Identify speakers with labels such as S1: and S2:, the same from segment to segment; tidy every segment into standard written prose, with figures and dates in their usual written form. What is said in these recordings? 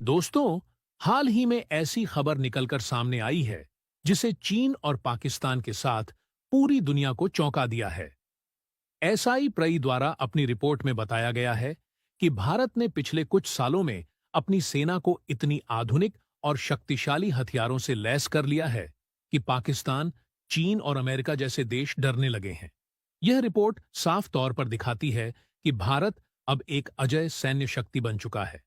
S1: दोस्तों, हाल ही में ऐसी खबर निकलकर सामने आई है जिसे चीन और पाकिस्तान के साथ पूरी दुनिया को चौंका दिया है। एसआई प्रई द्वारा अपनी रिपोर्ट में बताया गया है कि भारत ने पिछले कुछ सालों में अपनी सेना को इतनी आधुनिक और शक्तिशाली हथियारों से लैस कर लिया है कि पाकिस्तान, चीन और अमेरिका जैसे देश डरने लगे हैं। यह रिपोर्ट साफ तौर पर दिखाती है कि भारत अब एक अजेय सैन्य शक्ति बन चुका है।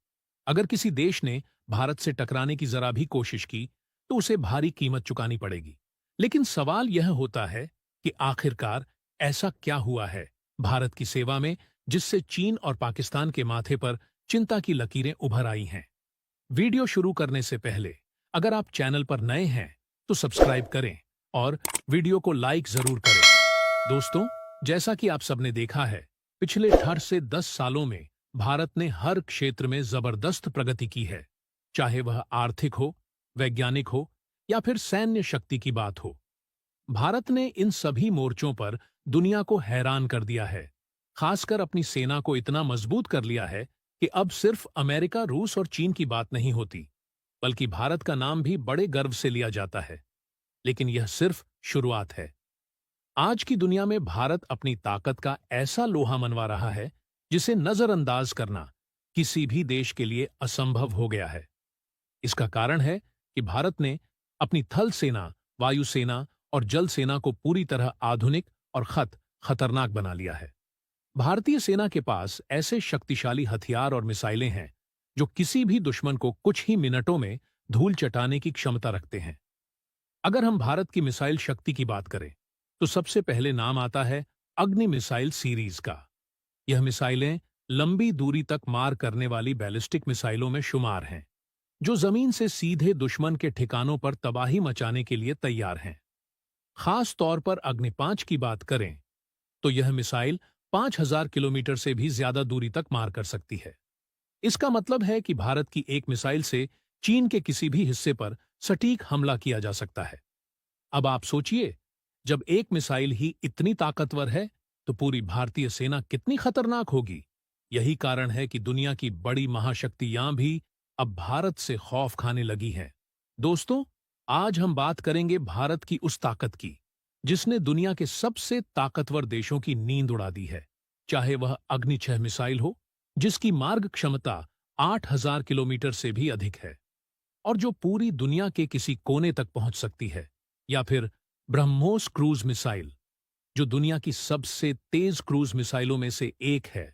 S1: अगर किसी देश ने भारत से टकराने की जरा भी कोशिश की तो उसे भारी कीमत चुकानी पड़ेगी। लेकिन सवाल यह होता है कि आखिरकार ऐसा क्या हुआ है भारत की सेवा में जिससे चीन और पाकिस्तान के माथे पर चिंता की लकीरें उभर आई हैं। वीडियो शुरू करने से पहले अगर आप चैनल पर नए हैं तो सब्सक्राइब करें और वीडियो को लाइक जरूर करें। दोस्तों, जैसा कि आप सबने देखा है, पिछले 8 से 10 सालों में भारत ने हर क्षेत्र में जबरदस्त प्रगति की है, चाहे वह आर्थिक हो, वैज्ञानिक हो या फिर सैन्य शक्ति की बात हो। भारत ने इन सभी मोर्चों पर दुनिया को हैरान कर दिया है। खासकर अपनी सेना को इतना मजबूत कर लिया है कि अब सिर्फ अमेरिका, रूस और चीन की बात नहीं होती, बल्कि भारत का नाम भी बड़े गर्व से लिया जाता है। लेकिन यह सिर्फ शुरुआत है। आज की दुनिया में भारत अपनी ताकत का ऐसा लोहा मनवा रहा है जिसे नजरअंदाज करना किसी भी देश के लिए असंभव हो गया है। इसका कारण है कि भारत ने अपनी थल सेना, वायुसेना और जल सेना को पूरी तरह आधुनिक और खतरनाक बना लिया है। भारतीय सेना के पास ऐसे शक्तिशाली हथियार और मिसाइलें हैं जो किसी भी दुश्मन को कुछ ही मिनटों में धूल चटाने की क्षमता रखते हैं। अगर हम भारत की मिसाइल शक्ति की बात करें तो सबसे पहले नाम आता है अग्नि मिसाइल सीरीज का। यह मिसाइलें लंबी दूरी तक मार करने वाली बैलिस्टिक मिसाइलों में शुमार हैं, जो जमीन से सीधे दुश्मन के ठिकानों पर तबाही मचाने के लिए तैयार हैं। खास तौर पर अग्नि 5 की बात करें तो यह मिसाइल 5000 किलोमीटर से भी ज्यादा दूरी तक मार कर सकती है। इसका मतलब है कि भारत की एक मिसाइल से चीन के किसी भी हिस्से पर सटीक हमला किया जा सकता है। अब आप सोचिए, जब एक मिसाइल ही इतनी ताकतवर है तो पूरी भारतीय सेना कितनी खतरनाक होगी। यही कारण है कि दुनिया की बड़ी महाशक्तियां भी अब भारत से खौफ खाने लगी हैं। दोस्तों, आज हम बात करेंगे भारत की उस ताकत की जिसने दुनिया के सबसे ताकतवर देशों की नींद उड़ा दी है। चाहे वह अग्नि 6 मिसाइल हो, जिसकी मार्ग क्षमता 8000 किलोमीटर से भी अधिक है और जो पूरी दुनिया के किसी कोने तक पहुंच सकती है, या फिर ब्रह्मोस क्रूज मिसाइल, जो दुनिया की सबसे तेज क्रूज मिसाइलों में से एक है।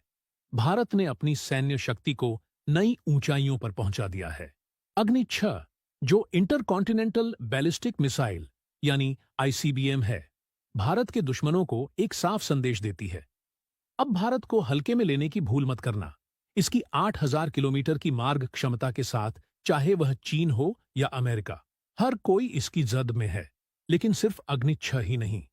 S1: भारत ने अपनी सैन्य शक्ति को नई ऊंचाइयों पर पहुंचा दिया है। अग्नि 6, जो इंटरकॉन्टिनेंटल बैलिस्टिक मिसाइल यानी आईसीबीएम है, भारत के दुश्मनों को एक साफ संदेश देती है। अब भारत को हल्के में लेने की भूल मत करना। इसकी 8000 किलोमीटर की मार्ग क्षमता के साथ चाहे वह चीन हो या अमेरिका, हर कोई इसकी जद में है। लेकिन सिर्फ अग्नि 6 ही नहीं,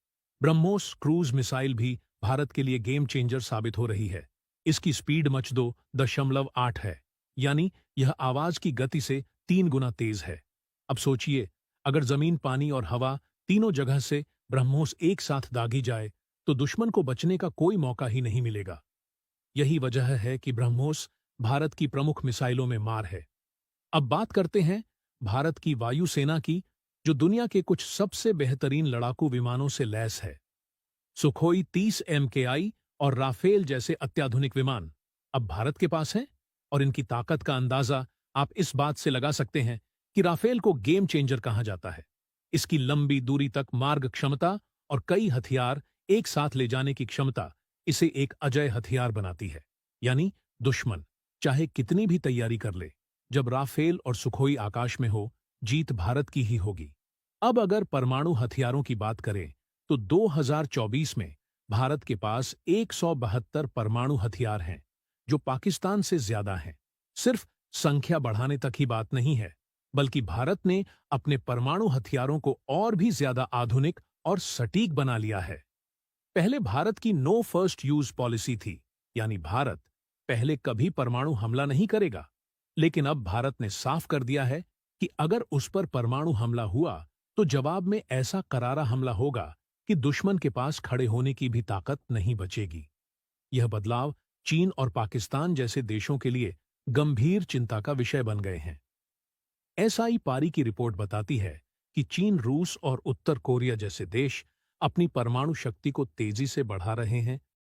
S1: ब्रह्मोस क्रूज मिसाइल भी भारत के लिए गेम चेंजर साबित हो रही है। इसकी स्पीड मच 2.8 है, यानी यह आवाज की गति से 3 गुना तेज है। अब सोचिए, अगर जमीन, पानी और हवा तीनों जगह से ब्रह्मोस एक साथ दागी जाए तो दुश्मन को बचने का कोई मौका ही नहीं मिलेगा। यही वजह है कि ब्रह्मोस भारत की प्रमुख मिसाइलों में मार है। अब बात करते हैं भारत की वायुसेना की, जो दुनिया के कुछ सबसे बेहतरीन लड़ाकू विमानों से लैस है। सुखोई 30 MKI और राफेल जैसे अत्याधुनिक विमान अब भारत के पास हैं, और इनकी ताकत का अंदाजा आप इस बात से लगा सकते हैं कि राफेल को गेम चेंजर कहा जाता है। इसकी लंबी दूरी तक मार्ग क्षमता और कई हथियार एक साथ ले जाने की क्षमता इसे एक अजेय हथियार बनाती है। यानी दुश्मन चाहे कितनी भी तैयारी कर ले, जब राफेल और सुखोई आकाश में हो, जीत भारत की ही होगी। अब अगर परमाणु हथियारों की बात करें तो 2024 में भारत के पास 172 परमाणु हथियार हैं, जो पाकिस्तान से ज्यादा हैं। सिर्फ संख्या बढ़ाने तक ही बात नहीं है, बल्कि भारत ने अपने परमाणु हथियारों को और भी ज्यादा आधुनिक और सटीक बना लिया है। पहले भारत की नो फर्स्ट यूज पॉलिसी थी, यानी भारत पहले कभी परमाणु हमला नहीं करेगा। लेकिन अब भारत ने साफ कर दिया है कि अगर उस पर परमाणु हमला हुआ तो जवाब में ऐसा करारा हमला होगा कि दुश्मन के पास खड़े होने की भी ताकत नहीं बचेगी। यह बदलाव चीन और पाकिस्तान जैसे देशों के लिए गंभीर चिंता का विषय बन गए हैं। एसआई पारी की रिपोर्ट बताती है कि चीन, रूस और उत्तर कोरिया जैसे देश अपनी परमाणु शक्ति को तेजी से बढ़ा रहे हैं